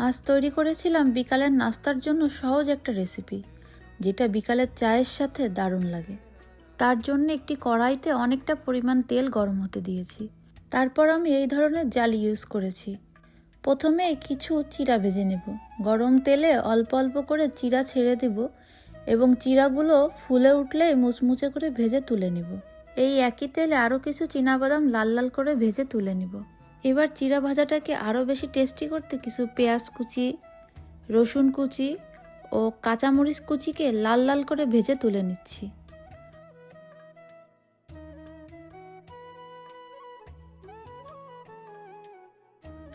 আজ তৈরি করেছিলাম বিকালের নাস্তার জন্য সহজ একটা রেসিপি, যেটা বিকালের চায়ের সাথে দারুণ লাগে। তার জন্য একটি কড়াইতে অনেকটা পরিমাণ তেল গরম হতে দিয়েছি। তারপর আমি এই ধরনের জালি ইউজ করেছি। প্রথমে কিছু চিড়া ভেজে নেব। গরম তেলে অল্প অল্প করে চিড়া ছেড়ে দেব এবং চিড়াগুলো ফুলে উঠলেই মুচমুচে করে ভেজে তুলে নেব। এই একই তেলে আরও কিছু চীনাবাদাম লাল লাল করে ভেজে তুলে নেব। এবার চিড়া ভাজাটাকে আরও বেশি টেস্টি করতে কিছু পেঁয়াজ কুচি, রসুন কুচি ও কাঁচামরিচ কুচিকে লাল লাল করে ভেজে তুলে নিচ্ছি।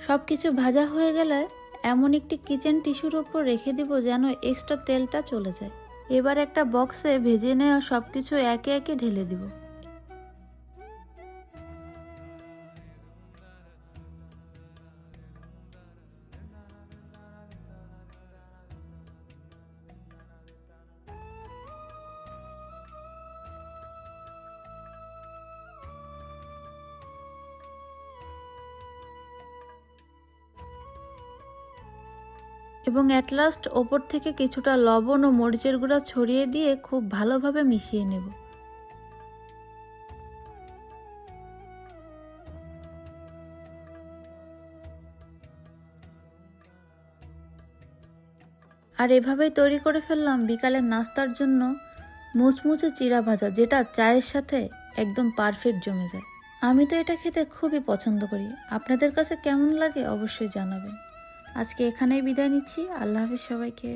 সব কিছু ভাজা হয়ে গেলে এমন একটি কিচেন টিস্যুর উপর রেখে দিব যেন এক্সট্রা তেলটা চলে যায়। এবার একটা বক্সে ভেজে নেওয়া সব কিছু একে একে ঢেলে দিব। এবং অ্যাট লাস্ট ওপর থেকে কিছুটা লবণ ও মরিচের গুঁড়া ছড়িয়ে দিয়ে খুব ভালোভাবে মিশিয়ে নেব। আর এভাবেই তৈরি করে ফেললাম বিকালের নাস্তার জন্য মুচমুচে চিড়া ভাজা, যেটা চায়ের সাথে একদম পারফেক্ট জমে যায়। আমি তো এটা খেতে খুবই পছন্দ করি। আপনাদের কাছে কেমন লাগে অবশ্যই জানাবেন। আজকে এখানেই বিদায় নিচ্ছি। আল্লাহ হাফেজ সবাইকে।